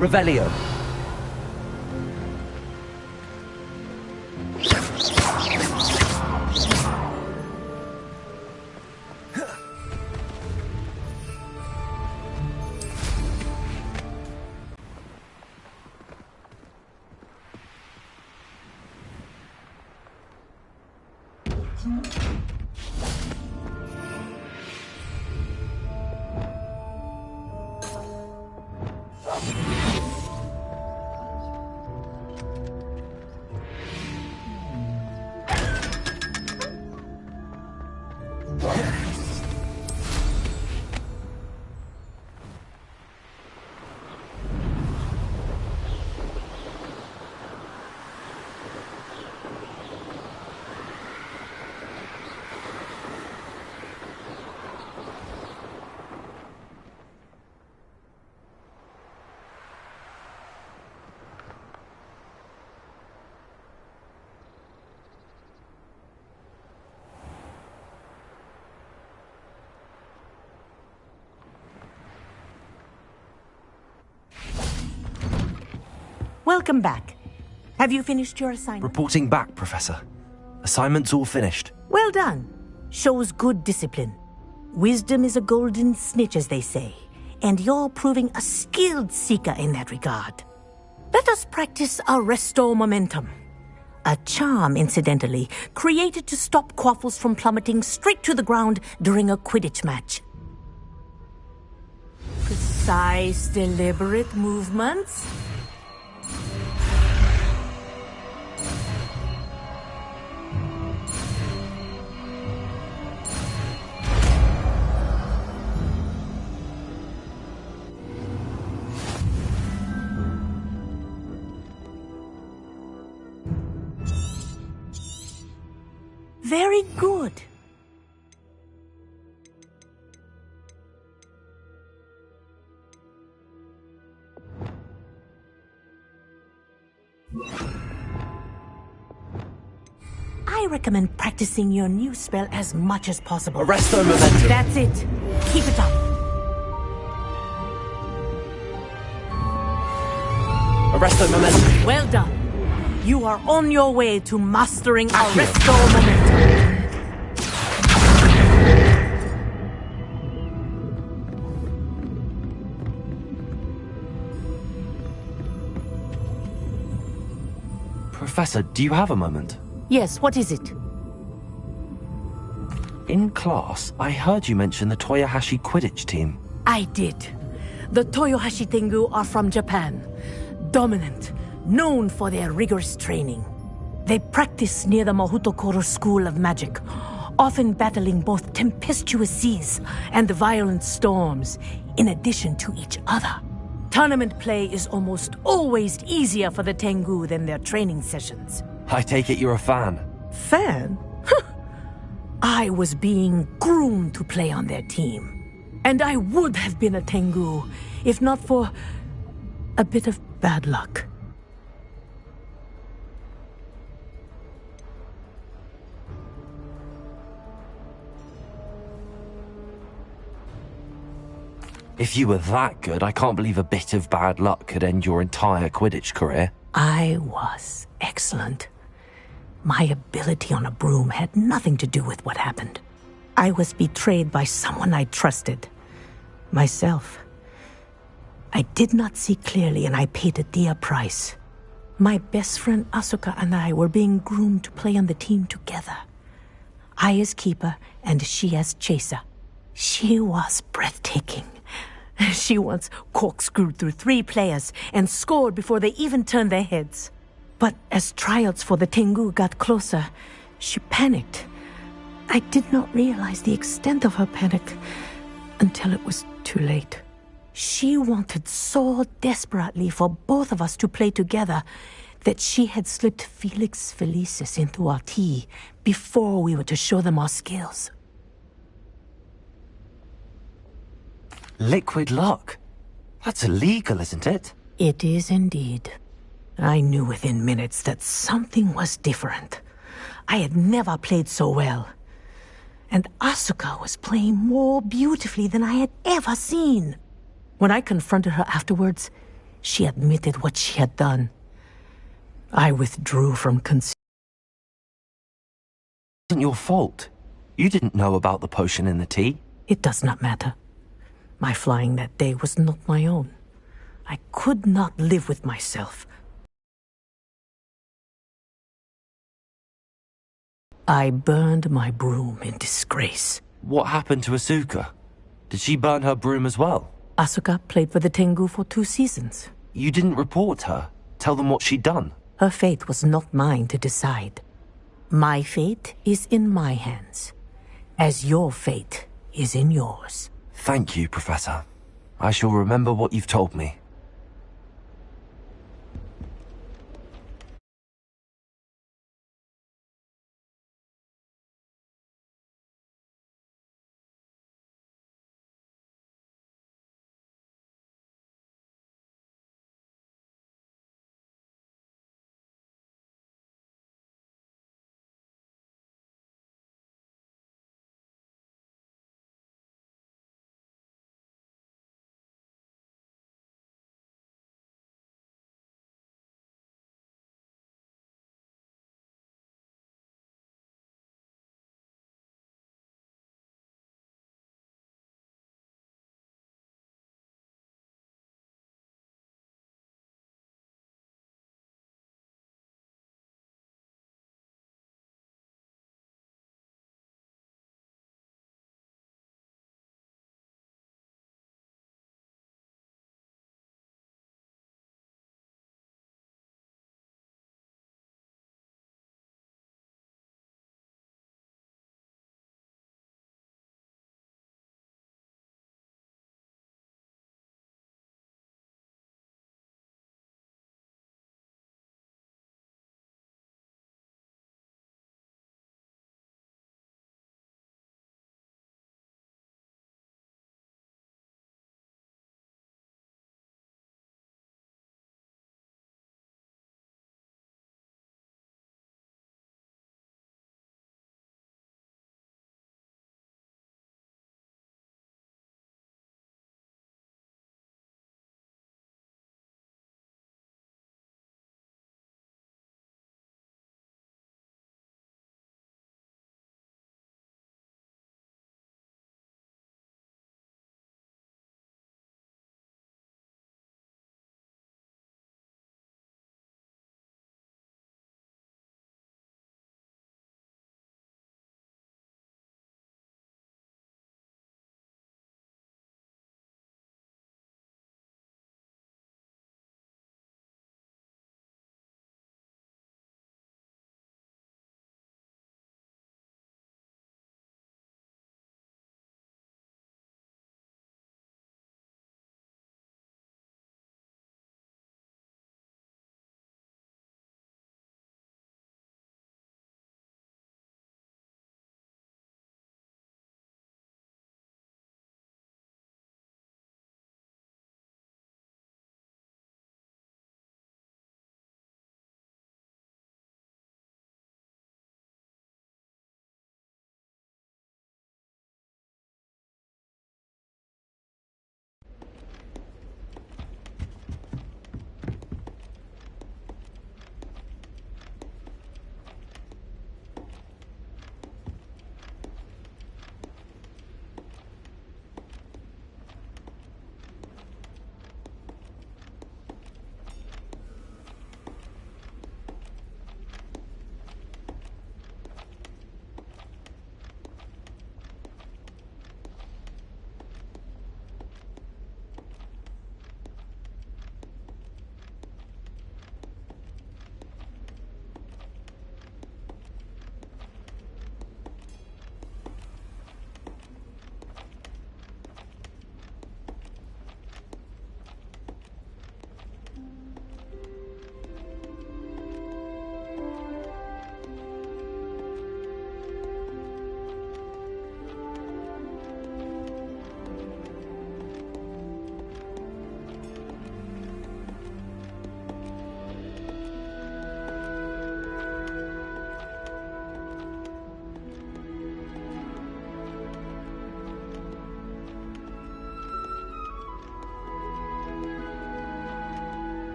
Revelio. Welcome back. Have you finished your assignment? Reporting back, Professor. Assignment's all finished. Well done. Shows good discipline. Wisdom is a golden snitch, as they say, and you're proving a skilled seeker in that regard. Let us practice Arresto Momentum. A charm, incidentally, created to stop quaffles from plummeting straight to the ground during a Quidditch match. Precise, deliberate movements. Very good. I recommend practicing your new spell as much as possible. Arresto Momentum. That's it. Keep it up. Arresto Momentum. Well done. You are on your way to mastering Arresto Momentum. Professor, do you have a moment? Yes, what is it? In class, I heard you mention the Toyohashi Quidditch team. I did. The Toyohashi Tengu are from Japan. Dominant, known for their rigorous training. They practice near the Mahutokoro School of Magic, often battling both tempestuous seas and violent storms, in addition to each other. Tournament play is almost always easier for the Tengu than their training sessions. I take it you're a fan. Fan? I was being groomed to play on their team. And I would have been a Tengu, if not for a bit of bad luck. If you were that good, I can't believe a bit of bad luck could end your entire Quidditch career. I was excellent. My ability on a broom had nothing to do with what happened. I was betrayed by someone I trusted. Myself. I did not see clearly, and I paid a dear price. My best friend Asuka and I were being groomed to play on the team together. I as keeper, and she as chaser. She was breathtaking. She once corkscrewed through 3 players and scored before they even turned their heads. But as tryouts for the Tengu got closer, she panicked. I did not realize the extent of her panic until it was too late. She wanted so desperately for both of us to play together that she had slipped Felix Felicis into our tea before we were to show them our skills. Liquid luck? That's illegal, isn't it? It is indeed. I knew within minutes that something was different. I had never played so well. And Asuka was playing more beautifully than I had ever seen. When I confronted her afterwards, She admitted what she had done. I withdrew from It wasn't your fault. You didn't know about the potion in the tea. It does not matter. My flying that day was not my own. I could not live with myself. I burned my broom in disgrace. What happened to Asuka? Did she burn her broom as well? Asuka played for the Tengu for 2 seasons. You didn't report her. Tell them what she'd done. Her fate was not mine to decide. My fate is in my hands, as your fate is in yours. Thank you, Professor. I shall remember what you've told me.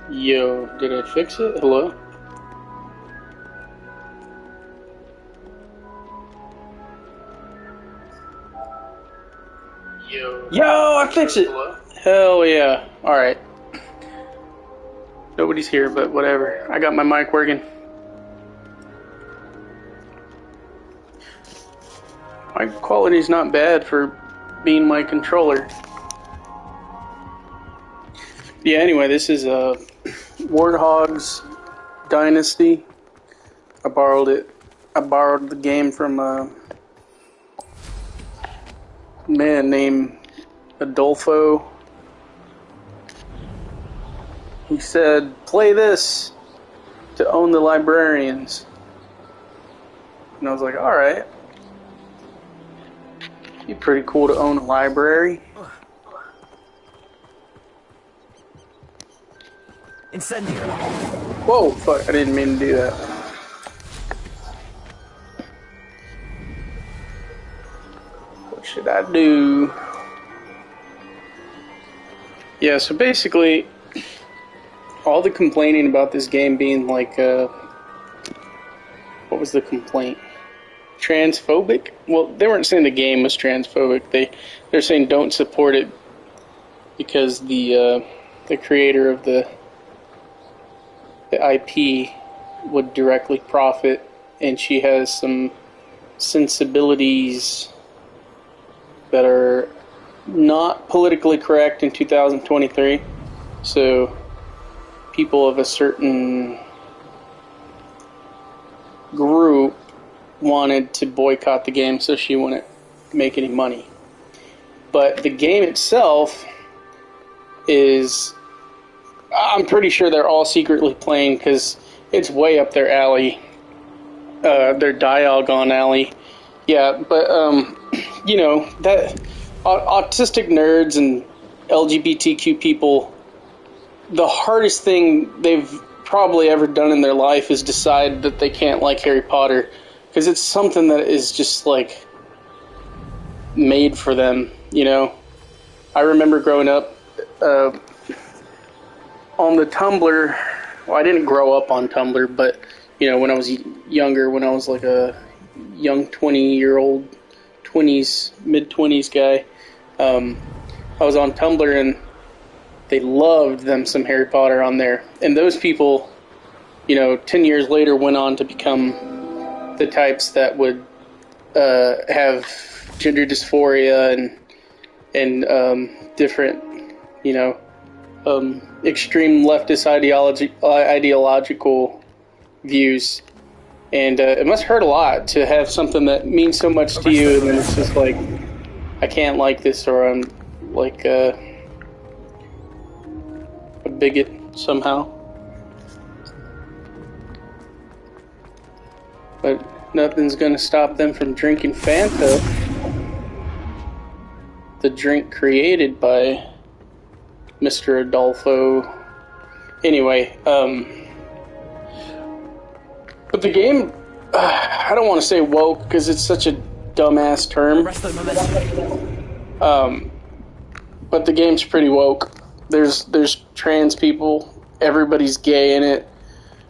Yo, did I fix it? Hello? Yo, I fixed it! Hello? Hell yeah. Alright. Nobody's here, but whatever. I got my mic working. My quality's not bad for being my controller. Yeah, anyway, this is Warthog's Dynasty. I borrowed it. I borrowed the game from a man named Adolfo. He said, play this to own the librarians. And I was like, alright. Be pretty cool to own a library. Incendiary. Whoa, fuck, I didn't mean to do that. What should I do? Yeah, so basically, all the complaining about this game being like, what was the complaint? Transphobic? Well, they weren't saying the game was transphobic. They're saying don't support it because the creator of the IP would directly profit, and she has some sensibilities that are not politically correct in 2023. So people of a certain group wanted to boycott the game so she wouldn't make any money. But the game itself is, I'm pretty sure they're all secretly playing because it's way up their alley, their Dialgon alley. Yeah, but you know, that autistic nerds and LGBTQ people, the hardest thing they've probably ever done in their life is decide that they can't like Harry Potter, because it's something that is just like made for them, you know. I remember growing up on the Tumblr. Well, I didn't grow up on Tumblr, but you know, when I was younger, when I was like a young 20-year-old, mid-20s guy, I was on Tumblr, and they loved them some Harry Potter on there. And those people, you know, 10 years later went on to become the types that would have gender dysphoria and different, you know, extreme leftist ideological views. And it must hurt a lot to have something that means so much to you, and then it's just like, I can't like this, or I'm like a bigot somehow. But nothing's gonna stop them from drinking Fanta, the drink created by Mr. Adolfo. Anyway, but the game, I don't want to say woke because it's such a dumbass term. But the game's pretty woke. There's trans people. Everybody's gay in it.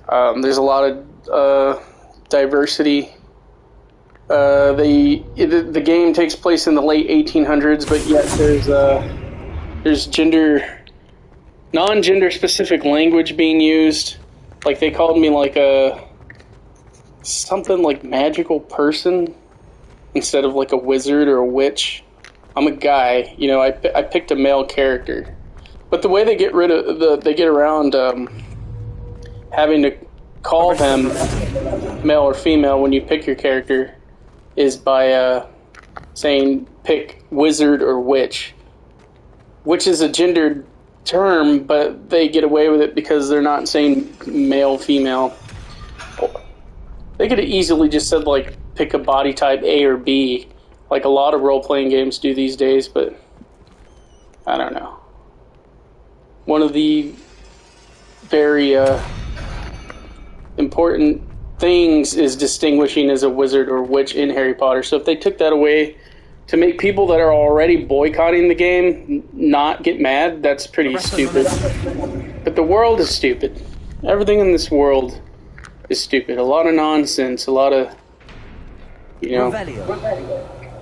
There's a lot of diversity. The game takes place in the late 1800s, but yet there's non-gender specific language being used. Like, they called me like something like magical person instead of like a wizard or a witch. I'm a guy, you know. I picked a male character, but the way they get around having to call them male or female when you pick your character is by saying pick wizard or witch, which is a gendered term, but they get away with it because they're not saying male, female. They could have easily just said, like, pick a body type A or B, like a lot of role-playing games do these days, but I don't know. One of the very important things is distinguishing as a wizard or witch in Harry Potter. So if they took that away to make people that are already boycotting the game not get mad, that's pretty stupid. But the world is stupid. Everything in this world is stupid. A lot of nonsense, a lot of,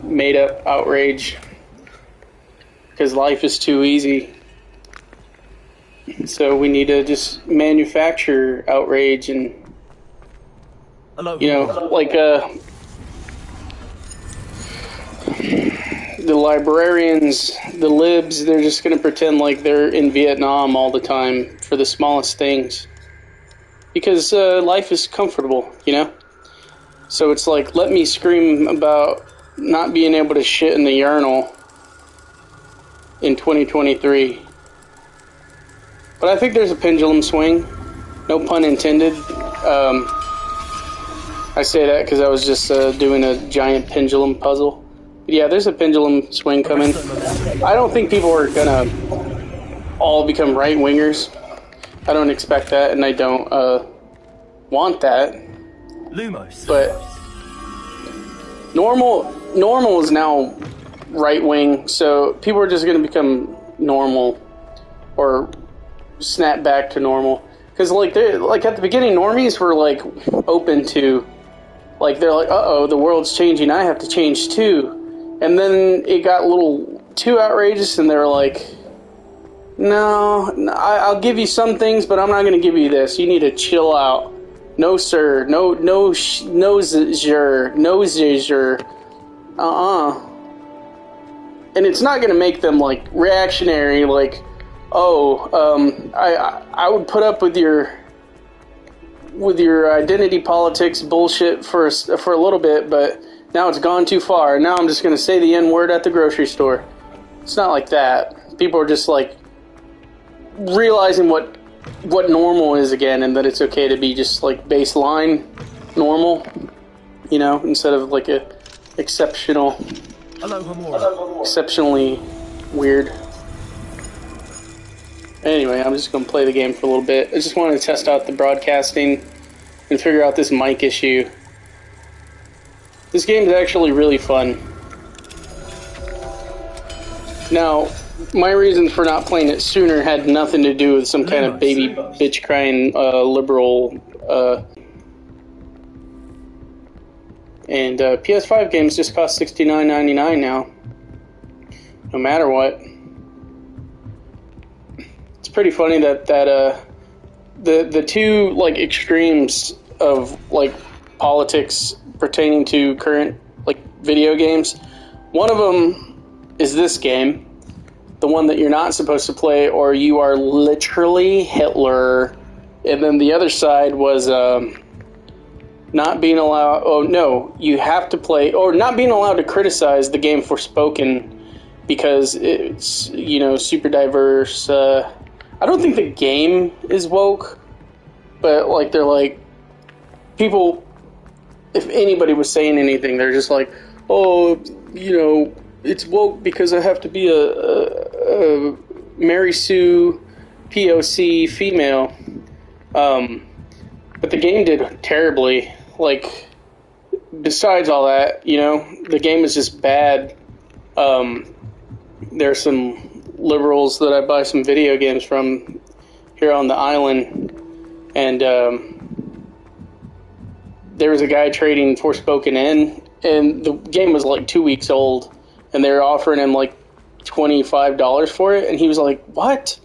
made up outrage. Because life is too easy. So we need to just manufacture outrage and, like, the librarians, the libs, they're just going to pretend like they're in Vietnam all the time for the smallest things. Because life is comfortable, So it's like, let me scream about not being able to shit in the urinal in 2023. But I think there's a pendulum swing. No pun intended. I say that because I was just doing a giant pendulum puzzle. But yeah, there's a pendulum swing coming. I don't think people are gonna all become right-wingers. I don't expect that, and I don't want that. Lumos. But normal is now right-wing, so people are just gonna become normal or snap back to normal. Because like at the beginning, normies were like open to, like, they're like, uh-oh, the world's changing, I have to change too. And then it got a little too outrageous, and they were like, no, I'll give you some things, but I'm not going to give you this. You need to chill out. No, sir. No, sir. And it's not going to make them, like, reactionary, like, I would put up with your identity politics bullshit for a little bit, but now it's gone too far, and now I'm just going to say the N-word at the grocery store. It's not like that. People are just, like, realizing what normal is again, and that it's okay to be just, like, baseline normal, instead of, like, a exceptionally weird. Anyway, I'm just going to play the game for a little bit. I just wanted to test out the broadcasting and figure out this mic issue. This game is actually really fun. Now, my reason for not playing it sooner had nothing to do with some kind of baby bitch crying liberal. And PS5 games just cost $69.99 now. No matter what. It's pretty funny that the two, like, extremes of, like, politics pertaining to current, like, video games. One of them is this game, the one that you're not supposed to play, or you are literally Hitler. And then the other side was not being allowed. Oh no, you have to play, or not being allowed to criticize the game Forspoken because it's super diverse. I don't think the game is woke, but like they're like people. If anybody was saying anything, they're just like, oh, it's woke because I have to be a Mary Sue POC female. But the game did terribly. Like, besides all that, the game is just bad. There's some liberals that I buy some video games from here on the island, and there was a guy trading Forspoken in, and the game was like 2 weeks old, and they were offering him like $25 for it, and he was like, what?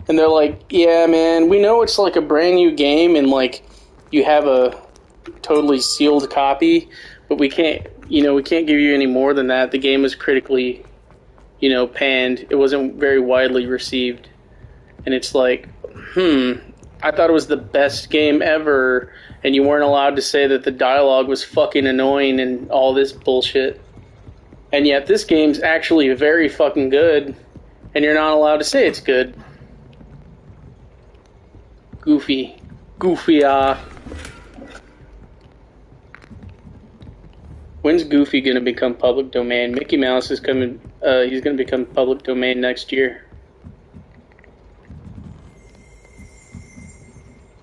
And they're like, yeah, man, we know it's like a brand new game, and like you have a totally sealed copy, but we can't give you any more than that. The game was critically, panned. It wasn't very widely received. And it's like, I thought it was the best game ever, and you weren't allowed to say that the dialogue was fucking annoying and all this bullshit. And yet this game's actually very fucking good, and you're not allowed to say it's good. Goofy. When's Goofy gonna become public domain? Mickey Mouse is coming. He's gonna become public domain next year.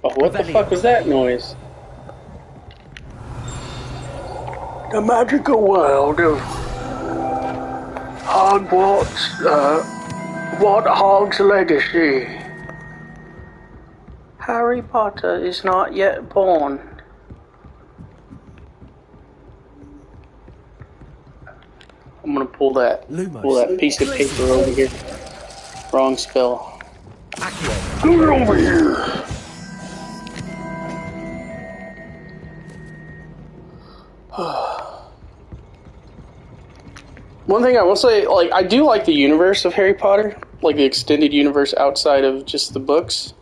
Oh, what the fuck was that noise? The magical world of Hogwarts, Warthog's legacy. Harry Potter is not yet born. I'm gonna pull that piece of paper over here. Wrong spell. Get over here! One thing I will say, like, I do like the universe of Harry Potter, like the extended universe outside of just the books.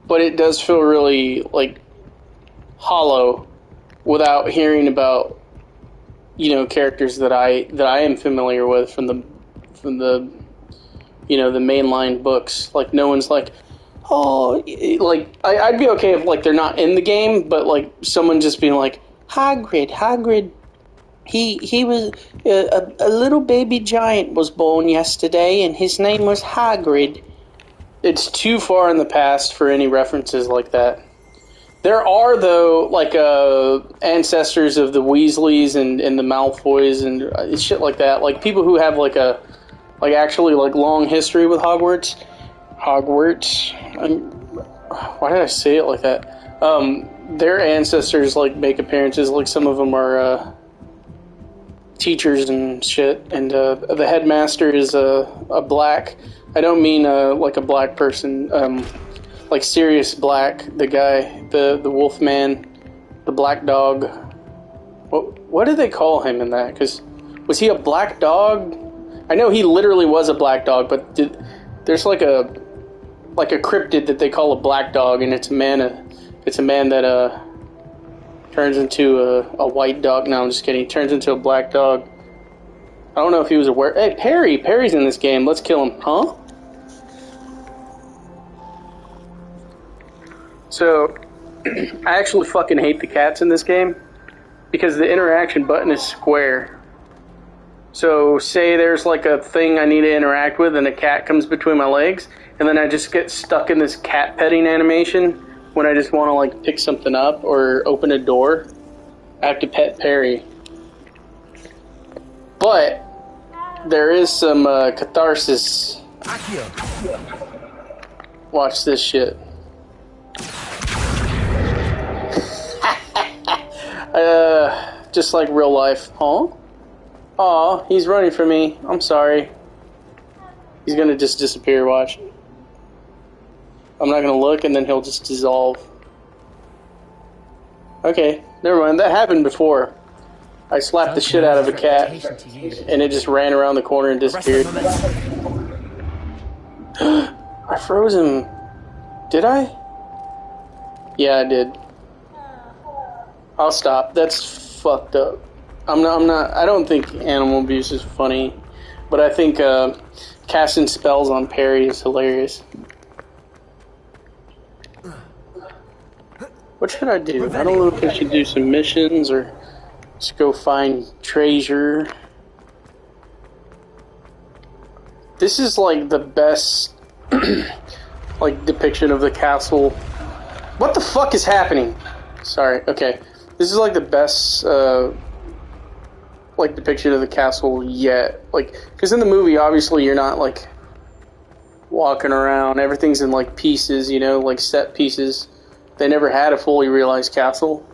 But it does feel really, like, hollow without hearing about, you know, characters that I am familiar with from the you know, the mainline books. Like, no one's like, oh, like, I'd be okay if, like, they're not in the game, but, like, someone just being like, Hagrid, he was, a little baby giant was born yesterday, and his name was Hagrid. It's too far in the past for any references like that. There are, though, like, ancestors of the Weasleys and the Malfoys and shit like that. Like, people who have, like, actually, like, long history with Hogwarts. Why did I say it like that? Their ancestors, like, make appearances. Like, some of them are, teachers and shit. And, the headmaster is, a black. I don't mean, like, a black person, like Sirius Black, the guy, the wolf man, the black dog. What did they call him in that? Because was he a black dog? I know he literally was a black dog, but there's like a cryptid that they call a black dog, and it's a man that turns into a white dog. No, I'm just kidding. He turns into a black dog. I don't know if he was aware. Hey, Perry's in this game. Let's kill him, huh? So, I actually fucking hate the cats in this game because the interaction button is square. So, say there's like a thing I need to interact with and a cat comes between my legs, and then I just get stuck in this cat petting animation when I just want to like pick something up or open a door. I have to pet Perry. But, there is some catharsis. Watch this shit. Just like real life. Huh? Aw, he's running from me. I'm sorry. He's gonna just disappear, watch. I'm not gonna look and then he'll just dissolve. Okay, never mind. That happened before. I slapped the shit out of a cat and it just ran around the corner and disappeared. I froze him. Did I? Yeah, I did. I'll stop. That's fucked up. I don't think animal abuse is funny, but I think casting spells on Perry is hilarious. What should I do? I don't know if I should do some missions or just go find treasure. This is like the best like depiction of the castle. What the fuck is happening? Sorry, okay. This is like the best like depiction of the castle yet. Like, because in the movie, obviously, you're not like walking around. Everything's in like pieces, you know, like set pieces. They never had a fully realized castle.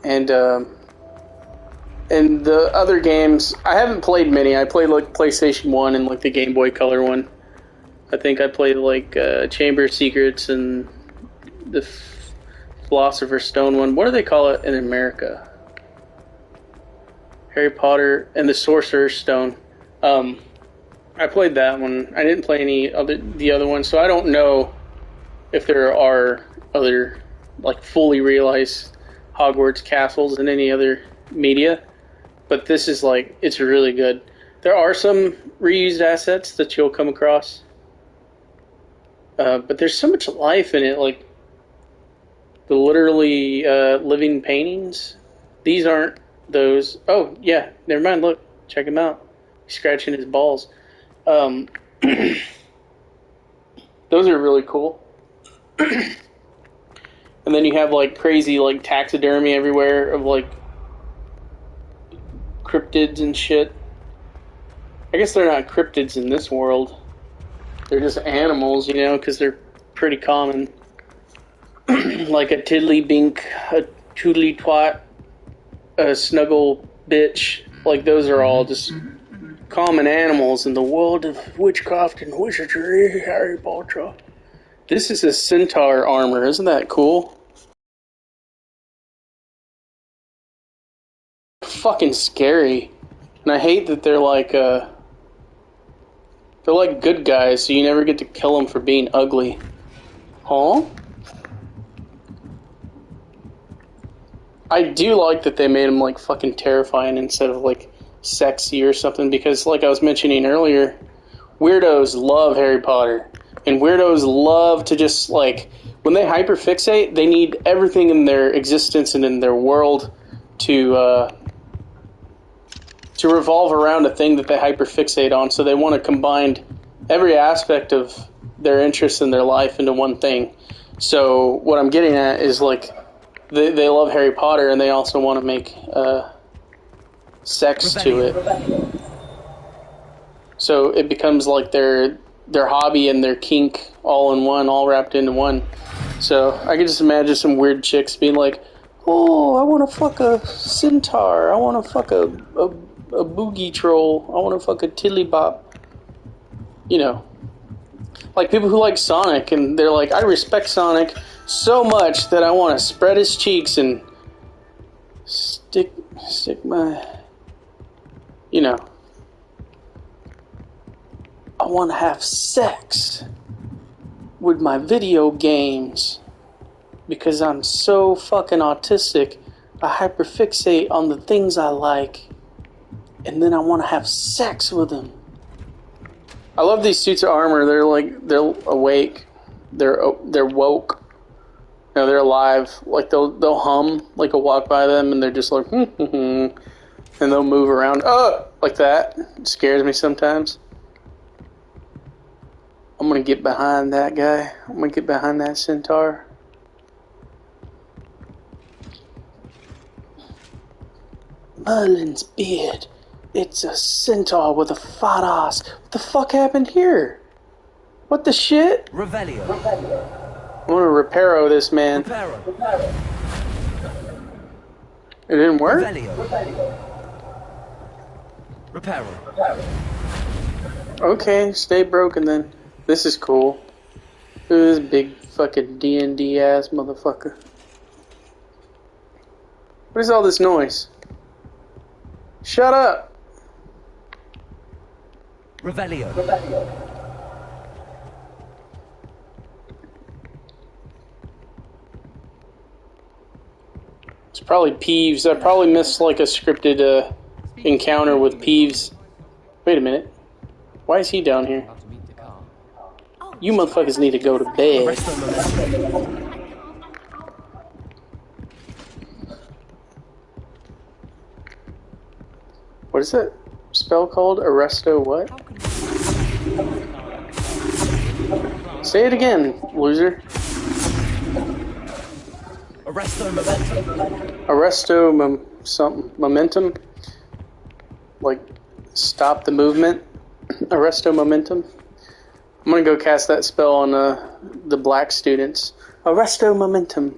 And the other games, I haven't played many. I played like PlayStation 1 and like the Game Boy Color one. I think I played like Chamber of Secrets and the Philosopher's Stone one. What do they call it in America? Harry Potter and the Sorcerer's Stone. I played that one. I didn't play the other ones, so I don't know if there are other like fully realized Hogwarts castles in any other media. But this is like, it's really good. There are some reused assets that you'll come across. But there's so much life in it, like the literally living paintings. These aren't those. Oh, yeah, never mind, look, check him out. He's scratching his balls. Those are really cool. And then you have like crazy like taxidermy everywhere of like cryptids and shit. I guess they're not cryptids in this world. They're just animals, you know, because they're pretty common. Like a tiddlywink, a toodly twat, a snuggle bitch. Like, those are all just common animals in the world of witchcraft and wizardry, Harry Potter. This is a centaur armor. Isn't that cool? Fucking scary. And I hate that they're like good guys, so you never get to kill them for being ugly. Huh? I do like that they made them like fucking terrifying instead of like sexy or something, because like I was mentioning earlier, weirdos love Harry Potter. And weirdos love to just like, when they hyperfixate, they need everything in their existence and in their world to revolve around a thing that they hyperfixate on. So they want to combine every aspect of their interests in their life into one thing. So what I'm getting at is like, they love Harry Potter and they also want to make sex to it. So it becomes like their hobby and their kink all in one, all wrapped into one. So I can just imagine some weird chicks being like, oh, I want to fuck a centaur. I want to fuck a boogie troll. I want to fuck a tiddlybop. You know. Like people who like Sonic and they're like, I respect Sonic so much that I want to spread his cheeks and stick my, you know, I want to have sex with my video games because I'm so fucking autistic. I hyperfixate on the things I like and then I want to have sex with them. I love these suits of armor. They're awake. They're woke. You know, they're alive. Like they'll hum like a walk by them, and they're just like, and they'll move around, like that. It scares me sometimes. I'm gonna get behind that guy. I'm gonna get behind that centaur. Merlin's beard. It's a centaur with a fat ass. What the fuck happened here? What the shit? Revelio. I'm gonna reparo this man. Reparo. It didn't work? Reparo. Okay, stay broken then. This is cool. Look at this big fucking D&D ass motherfucker. What is all this noise? Shut up! Revelio. It's probably Peeves. I probably missed like a scripted encounter with Peeves. Wait a minute. Why is he down here? You motherfuckers need to go to bed. What is that spell called? Arresto what? Say it again, loser. Arresto momentum. Arresto something. Momentum? Like, stop the movement? Arresto momentum? I'm gonna go cast that spell on the black students. Arresto momentum.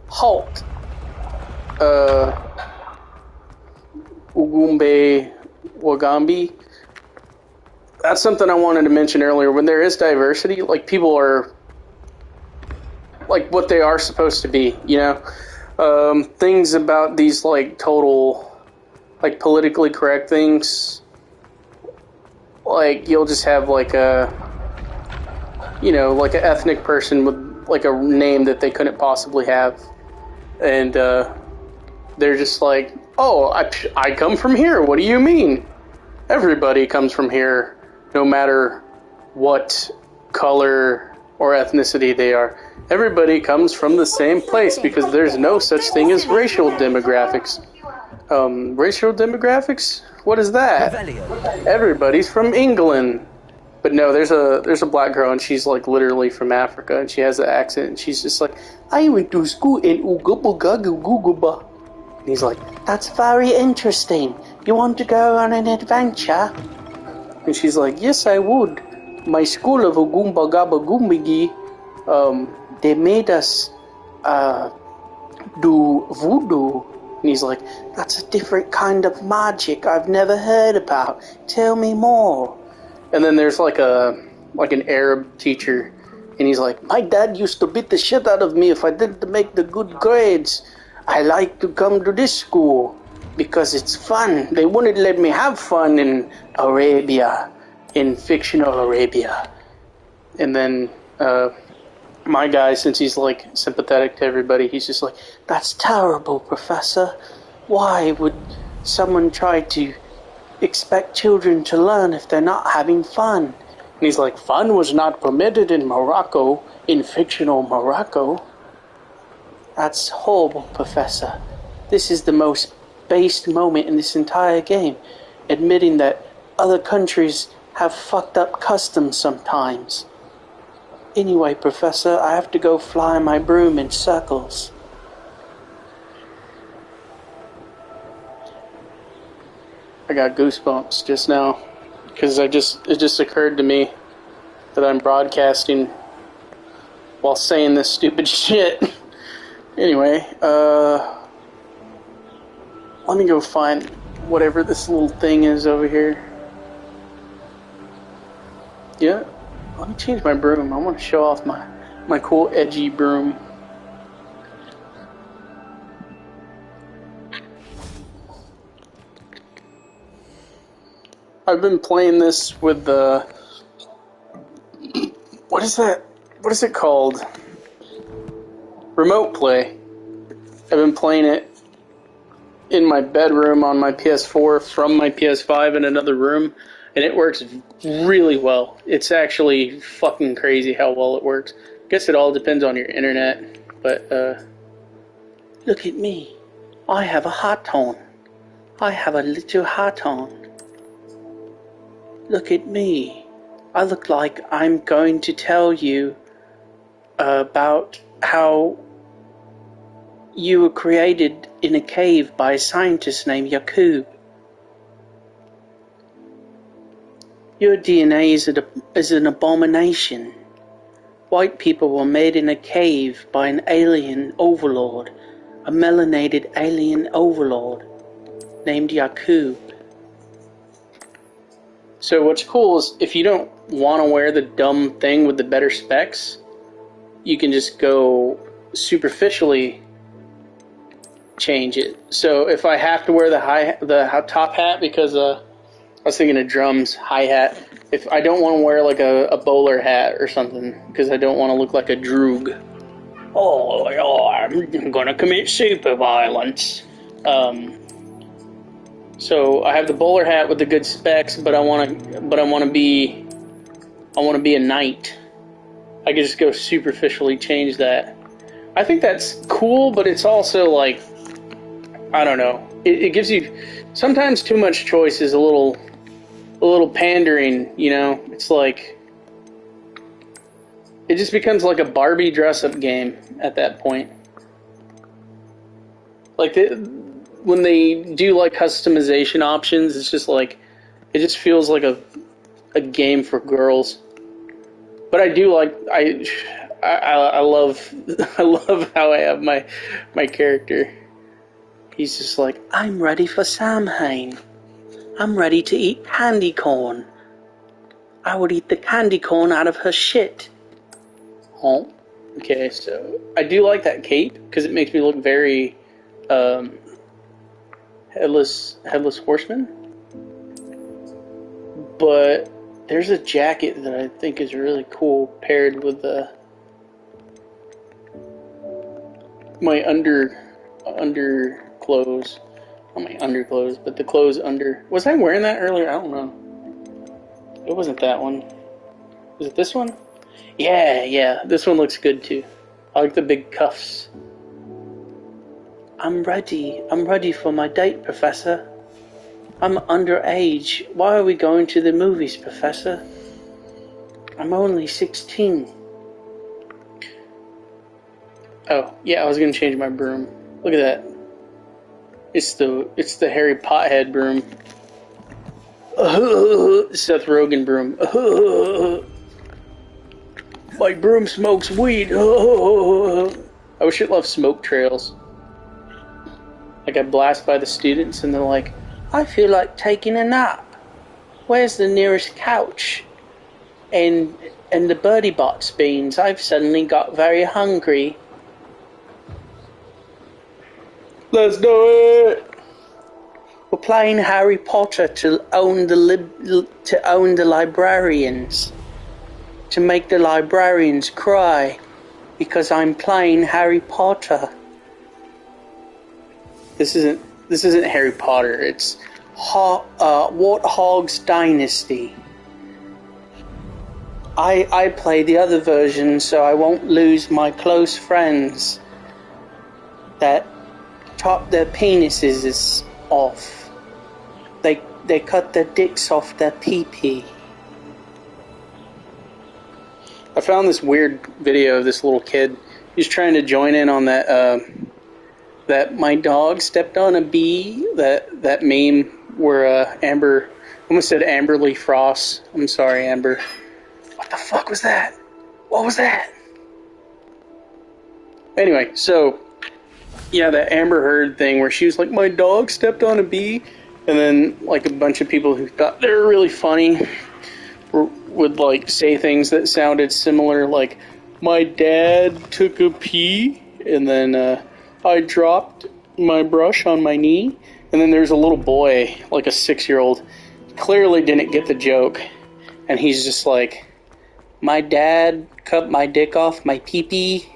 Halt. Ugumbe Wagambi. That's something I wanted to mention earlier. When there is diversity, like people are like what they are supposed to be, you know? Things about these like total, like politically correct things, like you'll just have like a, you know, like an ethnic person with like a name that they couldn't possibly have. And they're just like, oh, I come from here. What do you mean? Everybody comes from here, no matter what color or ethnicity they are. Everybody comes from the same place because there's no such thing as racial demographics. Racial demographics? What is that? Everybody's from England. But no, there's a black girl and she's like literally from Africa and she has an accent and she's just like, I went to school in Ugubugaguguguba. And he's like, that's very interesting. You want to go on an adventure? And she's like, yes, I would. My school of Ogoomba Gabba Goombigi, they made us do voodoo. And he's like, that's a different kind of magic I've never heard about. Tell me more. And then there's like an Arab teacher, and he's like, my dad used to beat the shit out of me if I didn't make the good grades. I like to come to this school because it's fun. They wouldn't let me have fun in Arabia, in fictional Arabia. And then my guy, since he's like sympathetic to everybody, he's just like, that's terrible, Professor. Why would someone try to expect children to learn if they're not having fun? And he's like, fun was not permitted in Morocco, in fictional Morocco. That's horrible, Professor. This is the most based moment in this entire game, admitting that other countries have fucked up customs sometimes. Anyway, Professor, I have to go fly my broom in circles. I got goosebumps just now, because it just occurred to me that I'm broadcasting while saying this stupid shit. Anyway, let me go find whatever this little thing is over here. Yeah, let me change my broom. I want to show off my cool edgy broom. I've been playing this with the... What is that? What is it called? Remote play. I've been playing it in my bedroom on my PS4 from my PS5 in another room, and it works really well. It's actually fucking crazy how well it works. I guess it all depends on your internet, but look at me. I have a hat on. I have a little hat on. Look at me. I look like I'm going to tell you about how you were created in a cave by a scientist named Yakub. Your DNA is an abomination. White people were made in a cave by an alien overlord, a melanated alien overlord named Yakub. So what's cool is if you don't want to wear the dumb thing with the better specs, you can just go superficially change it. So if I have to wear the top hat because I was thinking of drums, hi-hat. If I don't want to wear like a bowler hat or something because I don't want to look like a droog. Oh, I'm gonna commit super violence. So I have the bowler hat with the good specs, but I want to be a knight. I could just go superficially change that. I think that's cool, but it's also like, I don't know. It gives you sometimes too much choice is a little pandering, you know. It's like it just becomes like a Barbie dress-up game at that point. Like when they do like customization options, it's just like it just feels like a game for girls. But I do like I love how I have my character. He's just like, I'm ready for Samhain. I'm ready to eat candy corn. I would eat the candy corn out of her shit. Oh, okay. So I do like that cape because it makes me look very headless horseman. But there's a jacket that I think is really cool paired with my underclothes. Not my underclothes, but the clothes under. Was I wearing that earlier? I don't know. It wasn't that one. Was it this one? Yeah. This one looks good too. I like the big cuffs. I'm ready. I'm ready for my date, Professor. I'm underage. Why are we going to the movies, Professor? I'm only 16. Oh, yeah, I was going to change my broom. Look at that. It's the Harry Pothead broom. Seth Rogen broom. My broom smokes weed. I wish it left smoke trails. I got blasted by the students, and they're like, I feel like taking a nap. Where's the nearest couch? And the birdie box beans. I've suddenly got very hungry. Let's do it. We're playing Harry Potter to own the librarians, to make the librarians cry, because I'm playing Harry Potter. This isn't Harry Potter. It's Warthog's Dynasty. I play the other version so I won't lose my close friends that chop their penises off. They cut their dicks off their pee-pee. I found this weird video of this little kid. He's trying to join in on that my dog stepped on a bee, that meme where Amber, I almost said Amberly Frost. I'm sorry, Amber. What the fuck was that? What was that? Anyway, so yeah, that Amber Heard thing where she was like, my dog stepped on a bee, and then like a bunch of people who thought they were really funny would like say things that sounded similar, like, my dad took a pee, and then I dropped my brush on my knee, and then there's a little boy, like a 6-year-old, clearly didn't get the joke, and he's just like, my dad cut my dick off my pee-pee.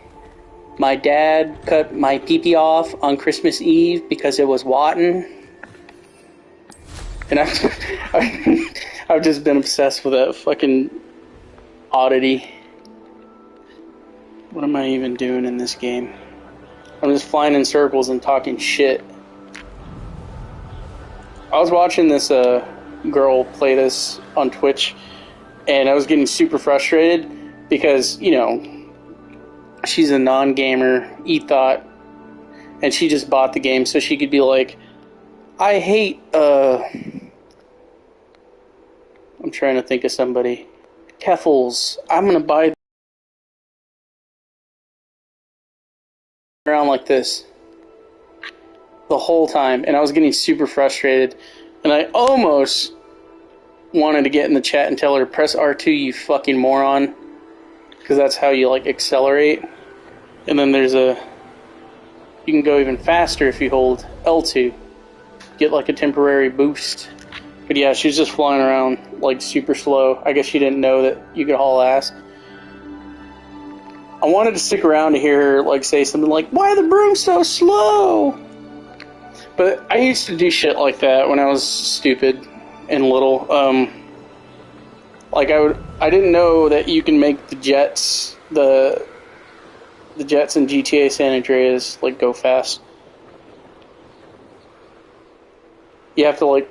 My dad cut my pee-pee off on Christmas Eve because it was rotten. And I've just been obsessed with that fucking oddity. What am I even doing in this game? I'm just flying in circles and talking shit. I was watching this girl play this on Twitch, and I was getting super frustrated because, you know, she's a non-gamer, e-thought, and she just bought the game so she could be like, I hate, I'm trying to think of somebody. Keffels, I'm gonna buy around like this the whole time, and I was getting super frustrated, and I almost wanted to get in the chat and tell her, press R2, you fucking moron, because that's how you, like, accelerate. And then there's you can go even faster if you hold L2, get like a temporary boost. But yeah, she's just flying around like super slow. I guess she didn't know that you could haul ass. I wanted to stick around to hear her like say something like, why are the brooms so slow? But I used to do shit like that when I was stupid and little. Like I didn't know that you can make the jets, the jets in GTA San Andreas, like, go fast. You have to like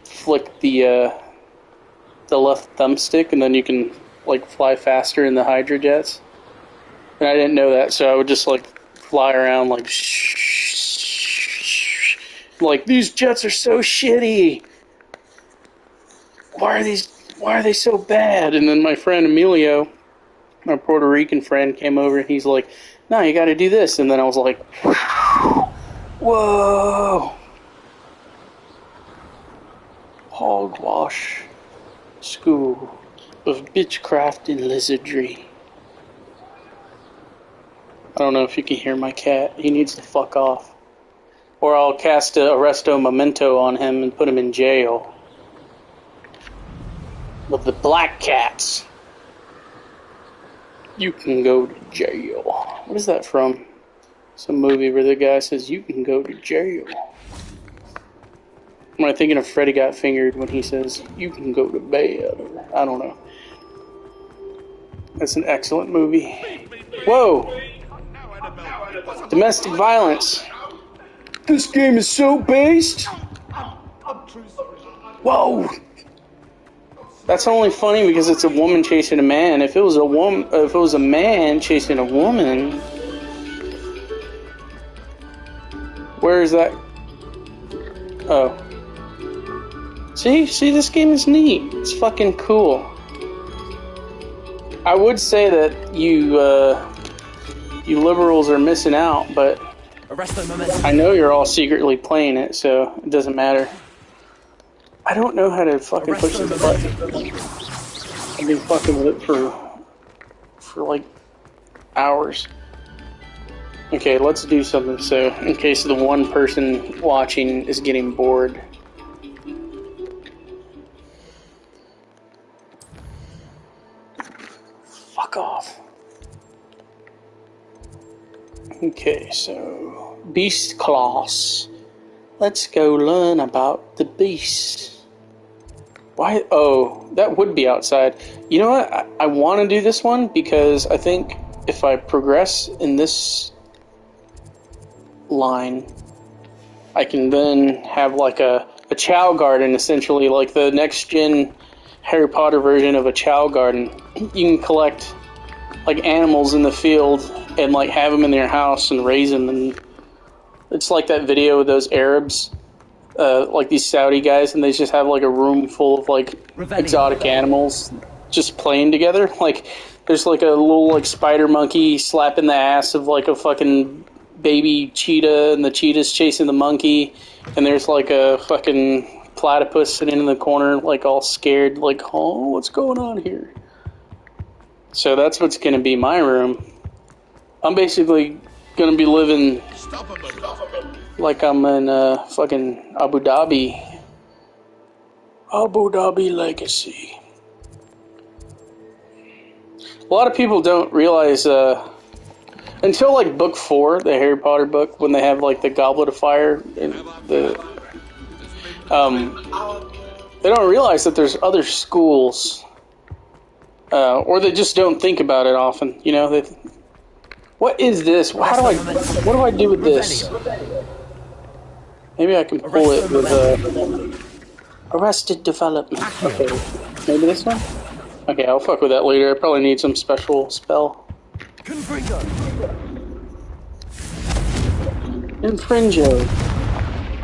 flick the left thumbstick, and then you can like fly faster in the Hydra jets. And I didn't know that, so I would just like fly around like like, these jets are so shitty. Why are they so bad? And then my friend Emilio, my Puerto Rican friend, came over and he's like, no, you gotta do this. And then I was like, whoa. Hogwash School of Bitchcraft and Lizardry. I don't know if you can hear my cat. He needs to fuck off. Or I'll cast a Arresto Memento on him and put him in jail. With the black cats. You can go to jail. What is that from? Some movie where the guy says, you can go to jail. Am I thinking of Freddy Got Fingered when he says, you can go to bed? I don't know. That's an excellent movie. Whoa! Domestic violence. This game is so based. Whoa! That's only funny because it's a woman chasing a man. If it was a man chasing a woman, where is that? Oh. See, this game is neat. It's fucking cool. I would say that you liberals are missing out, but I know you're all secretly playing it, so it doesn't matter. I don't know how to fucking push this button. I've been fucking with it for like hours. Okay, let's do something so in case the one person watching is getting bored. Fuck off. Okay, so beast class. Let's go learn about the beast. Why? Oh, that would be outside. You know what? I want to do this one because I think if I progress in this line, I can then have like a Chow Garden, essentially, like the next gen Harry Potter version of a Chow Garden. You can collect like animals in the field and like have them in your house and raise them, and it's like that video of those Arabs, like these Saudi guys, and they just have like a room full of like exotic animals just playing together. Like there's like a little like spider monkey slapping the ass of like a fucking baby cheetah, and the cheetah's chasing the monkey, and there's like a fucking platypus sitting in the corner like all scared, like, oh, what's going on here? So that's what's gonna be my room. I'm basically gonna be living like I'm in fucking Abu Dhabi. Abu Dhabi Legacy. A lot of people don't realize until like book 4, the Harry Potter book, when they have like the Goblet of Fire and the they don't realize that there's other schools, or they just don't think about it often. You know, what is this? What do I do with this? Maybe I can pull it with Arrested Development. Okay, maybe this one? Okay, I'll fuck with that later. I probably need some special spell.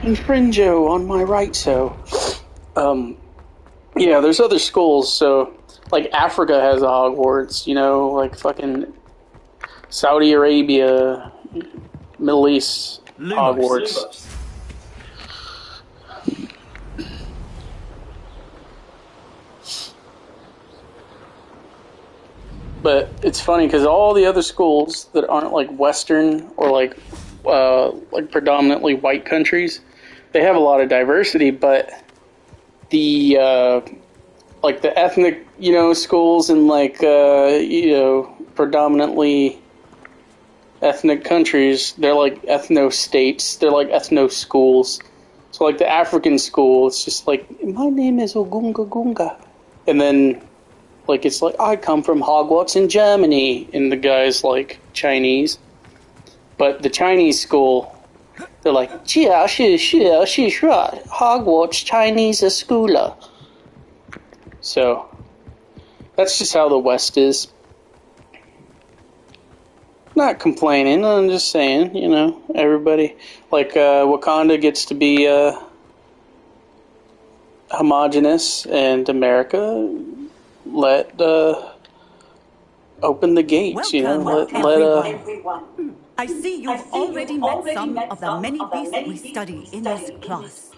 Infringo on my right, so. Yeah, there's other schools, so. Like, Africa has a Hogwarts, you know, like fucking Saudi Arabia, Middle East, Hogwarts. But it's funny because all the other schools that aren't like Western or like predominantly white countries, they have a lot of diversity. But the like the ethnic, you know, schools and like you know, predominantly ethnic countries, they're like ethno states. They're like ethno schools. So like the African school, it's just like, my name is Ogunga Gunga, and then. Like, it's like, I come from Hogwarts in Germany, and the guy's, like, Chinese. But the Chinese school, they're like, Hogwarts Chinese schooler. So, that's just how the West is. Not complaining, I'm just saying, you know, everybody, like, Wakanda gets to be, homogenous, and America... let open the gates, you know. Let everyone. I see you've already met some of the many beasts we study in this class.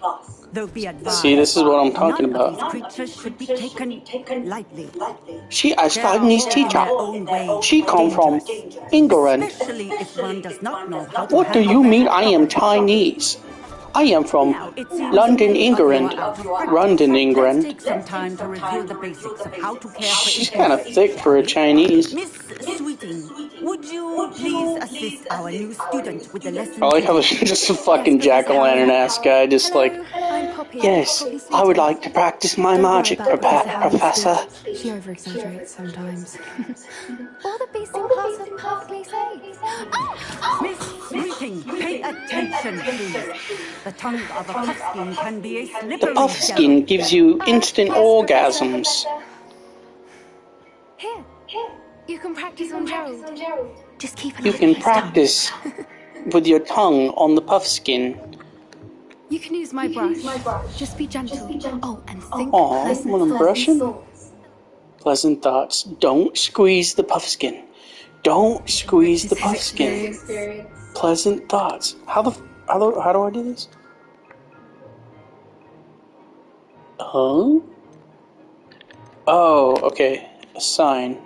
Though be advised, see, this is what I'm talking about. These creatures should be taken lightly. She is Chinese teacher. She come from England. Especially if one does not know how to. What do you mean I am Chinese? I am from London, England. London, England. Take some time to review the basics of how to care for She's kind of thick for a Chinese. Miss Sweeting, would you please assist our new student with the lesson? I like how there's just a fucking jack-o'-lantern ass guy, just like, yes, I would like to practice my magic, Professor. She over-exaggerates sometimes. All the beasts in class are perfectly safe. Miss Sweeting, pay attention, please. The tongue of a puffskin can be a slippery The puffskin gives you instant orgasms. Here, you can practice on Gerald. Just keep an eye You on can his practice with your tongue on the puffskin. You can use my brush. Just be gentle. Oh, and think Aw, pleasant when I'm thoughts. brushing. Pleasant thoughts. Don't squeeze the puffskin. Don't squeeze the puffskin. Pleasant thoughts. How do I do this? Huh? Oh, okay. A sign.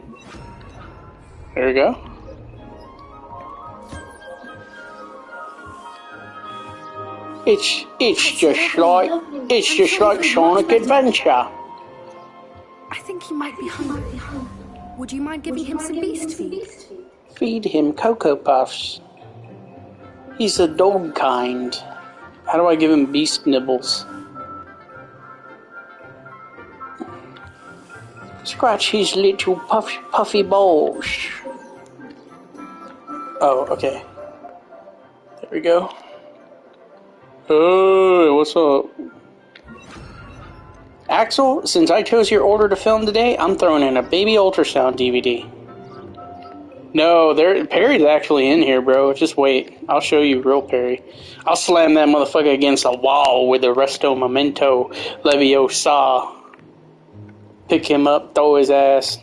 There we go. It's just like Sonic Adventure. I think he might be hungry. Would you mind giving him some beast feed? Feed him Cocoa Puffs. He's a dog kind. How do I give him beast nibbles? Scratch his little puffy balls. Oh, okay. There we go. Hey, what's up? Axel, since I chose your order to film today, I'm throwing in a baby ultrasound DVD. No, Perry's actually in here, bro. Just wait. I'll show you real Perry. I'll slam that motherfucker against a wall with the Resto Memento Leviosa. Pick him up, throw his ass.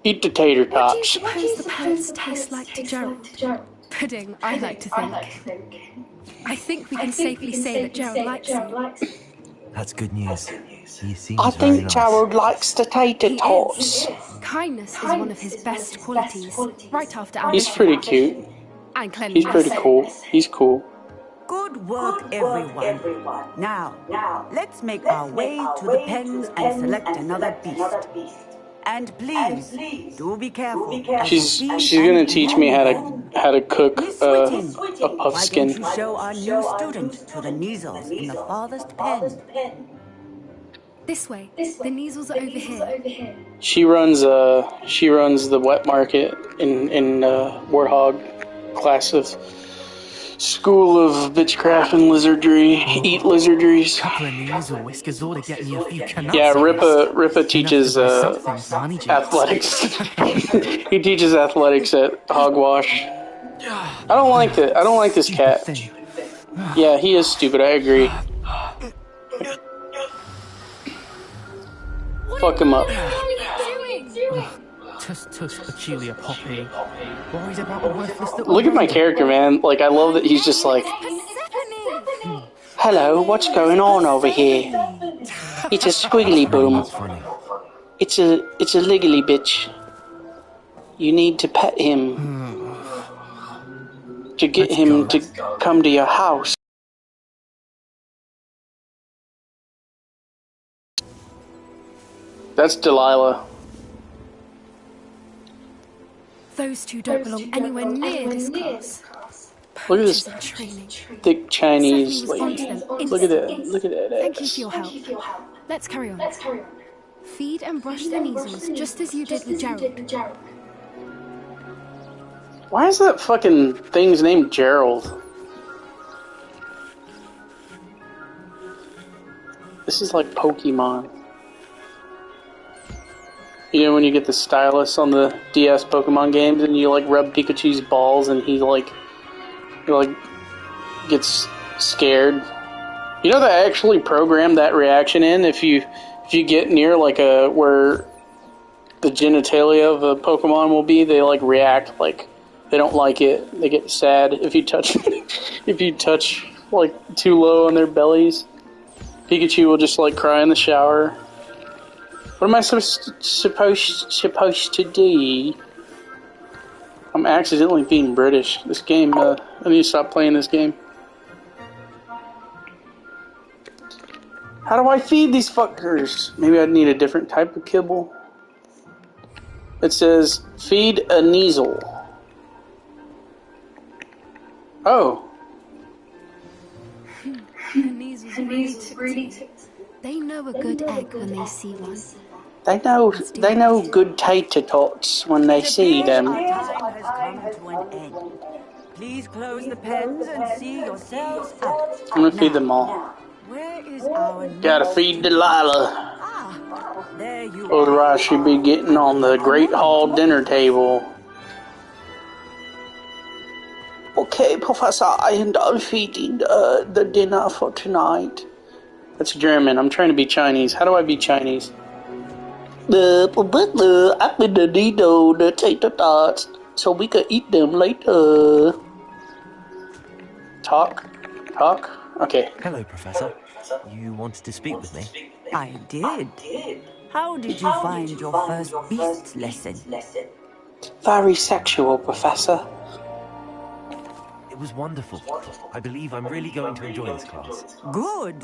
Eat the tater tots. What do you suppose the pellets taste like to Gerald? Pudding, I like to think. I think we can safely say that Gerald likes you. That's good news. He seems I very think nice. Gerald likes the tater tots. Kindness is one of his best qualities, right after ambition. He's pretty cute. And cleanliness. He's pretty cool. He's cool. Good work, everyone. Now, let's make our way to the pens and select another beast. And please, do be careful. She's gonna teach me how to cook a Why puffskin. don't you show our new student to the measles in the farthest pen? This way. The measles are over here. She runs the wet market in Warthog class of School of Bitchcraft and Lizardry. Eat lizardries. Couple of news or whiskers ought to get me a few canucks. Yeah, Ripa teaches athletics. athletics. He teaches athletics at Hogwash. I don't like this cat. Yeah, he is stupid. I agree. Fuck him up. Tuss, peculiar poppy. Worries about a worthless little... Look at my character, man. Like, I love that he's just like, hello, what's going on over here? It's a squiggly boom. It's a liggly bitch. You need to pet him to get him to come to your house. That's Delilah. Those two don't belong anywhere near this class. Look at this Training. thick Chinese. Stephanie Like, was onto them look at that. instantly. Look at that Thank you ass. for your help. Let's carry on. Feed and brush the measles, just as you did with Gerald. Why is that fucking thing's named Gerald? This is like Pokemon. You know when you get the stylus on the DS Pokemon games and you like rub Pikachu's balls and he gets scared. You know they actually programmed that reaction in if you get near like where the genitalia of a Pokemon will be, they like react like they don't like it. They get sad if you touch like too low on their bellies. Pikachu will just like cry in the shower. What am I supposed to do? I'm accidentally being British. This game, I need to stop playing this game. How do I feed these fuckers? Maybe I need a different type of kibble. It says, feed a Neasel. Oh. The measles are really ticked. They know a good egg when they see one. They know good tater tots when they see them. Our time has come to an end. Please close the pens and see yourselves out. I'm gonna feed them all. Where is our Gotta feed Delilah. There you are. Otherwise she'd be getting on the Great Hall dinner table. Okay, Professor, I am feeding the dinner for tonight. That's German. I'm trying to be Chinese. How do I be Chinese? I'm gonna need the tater tots so we can eat them later. Talk? Okay. Hello, Professor. You wanted to speak with me? I did. How did you find your first beasts lesson? Very sexual, Professor. It was wonderful. I believe I'm really going to enjoy this class. Good.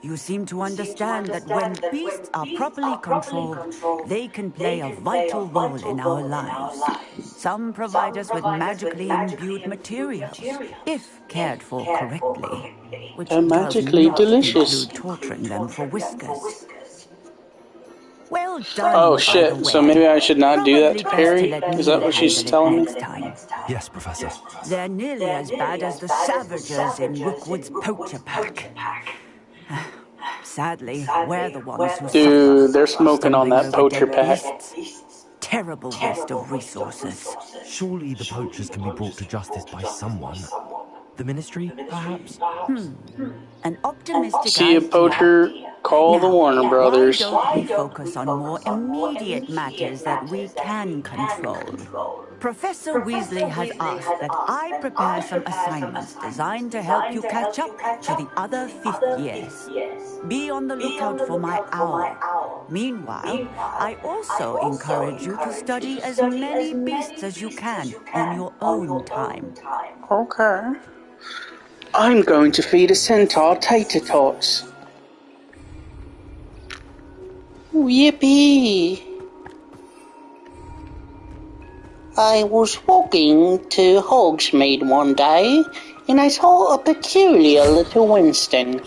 You seem to understand that when beasts are properly controlled, they can play a vital role in our lives. Some provide us with magically imbued materials, if cared for correctly, which They're does magically not delicious. include torturing them for whiskers. Well done, Oh by shit, the way. so maybe I should not do that Probably to best Perry? let me Is that what she's handle it telling me? next time. Yes, Professor. They're nearly as bad as the Savages in Rookwood's poacher pack. Sadly, we're the ones who Dude, suffer. they're smoking on stumbling that over poacher dead pack. beasts. Terrible waste of resources. Surely the poachers can be brought to justice by someone. The Ministry, perhaps? An optimistic See a idea. poacher, call the Now, Warner Brothers. why don't we focus on more immediate matters that we can control? Professor Weasley has asked that I prepare some assignments designed to help you catch up to the other fifth years. Be on the lookout for my owl. Meanwhile, I also encourage you to study as many beasts as you can on your own time. Okay. I'm going to feed a centaur tater tots. Yippee! I was walking to Hogsmeade one day, and I saw a peculiar little Winston.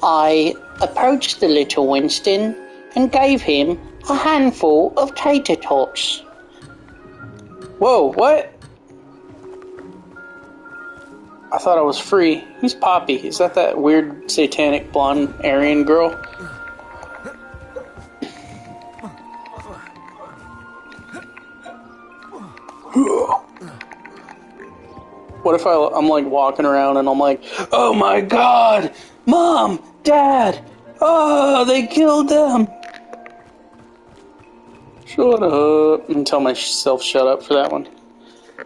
I approached the little Winston and gave him a handful of tater tots. Whoa, what? I thought I was free. Who's Poppy? Is that weird satanic blonde Aryan girl? What if I'm like walking around and I'm like, oh my god, Mom, Dad, oh, they killed them. Shut up. And tell myself shut up for that one.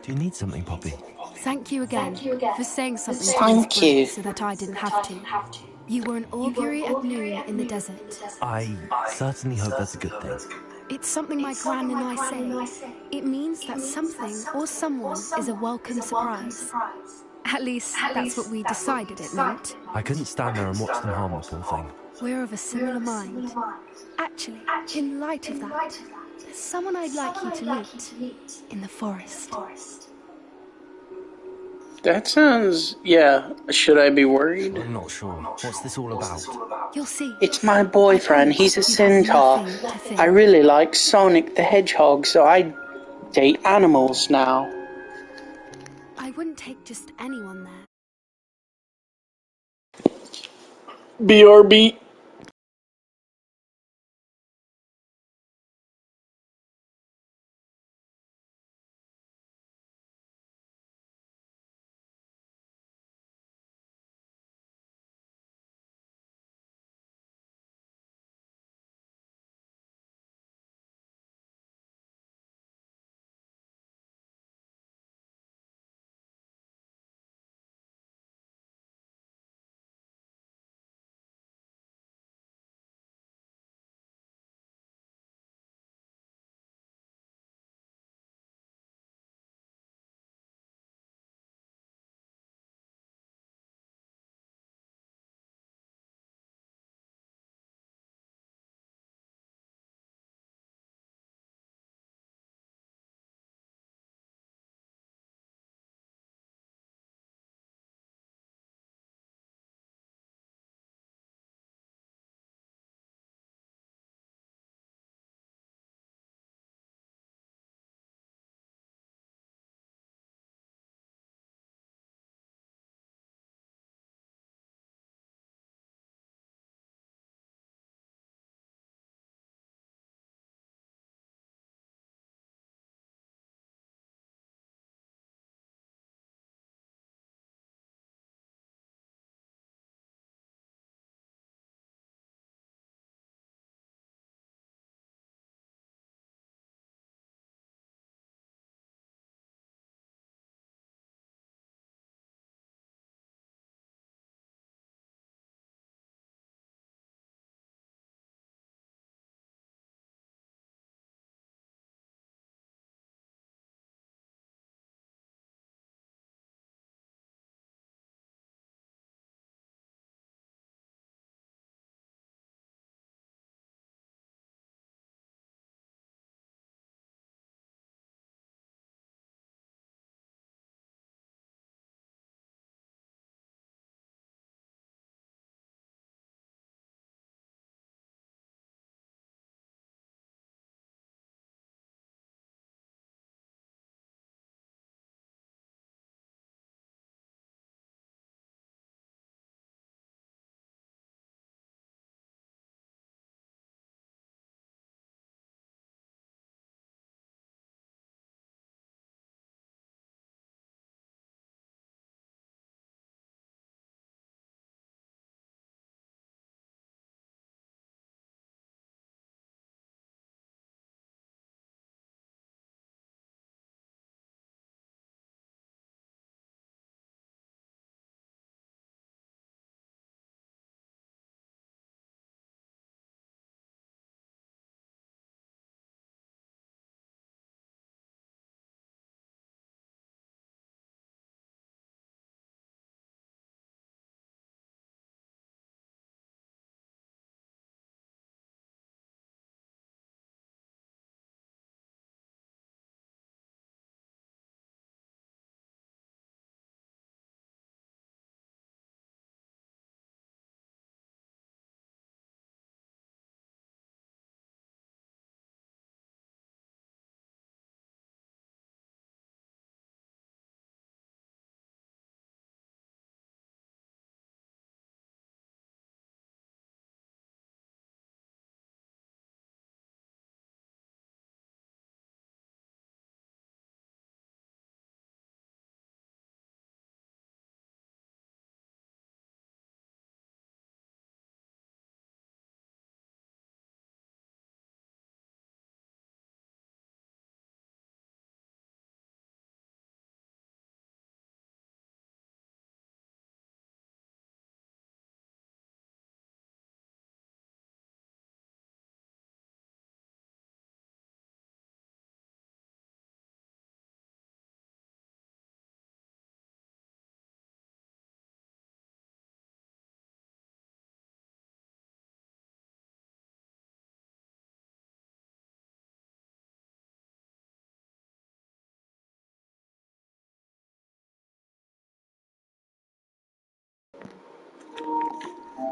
Do you need something, Poppy? Thank you again for saying something to Thank this group you. so that I didn't have to. You were an augury at noon in the desert. I certainly hope that's a good thing. It's something my gran and I say. It means that something or someone is a welcome surprise. At least, that's what we decided it meant. I couldn't stand there and watch them harm the poor thing. We're of a similar mind. Actually, in light of that, there's someone I'd like you to meet in the forest. That sounds, yeah, should I be worried? I'm not sure. What's this all about? You'll see. It's my boyfriend, he's a centaur. I really like Sonic the Hedgehog, so I date animals now. I wouldn't take just anyone there. BRB.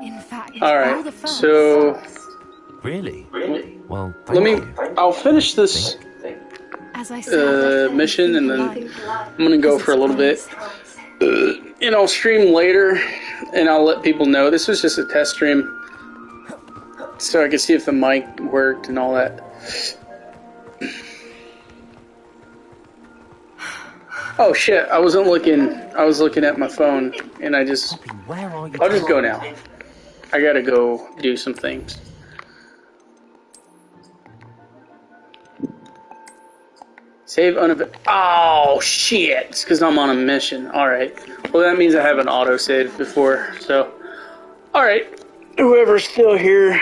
In fact, All you're right. the first. So Really? Well, thank let me. you. I'll finish this As I said, mission, and then think I'm gonna go as for a little bit. surprise. And I'll stream later, and I'll let people know. This was just a test stream, so I could see if the mic worked and all that. Oh shit! I wasn't looking. I was looking at my phone, and Where are you? I'll just go now. I gotta go do some things. Save Oh shit! It's because I'm on a mission. All right. Well, that means I have an autosave before. So, all right. Whoever's still here.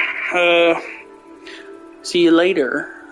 See you later.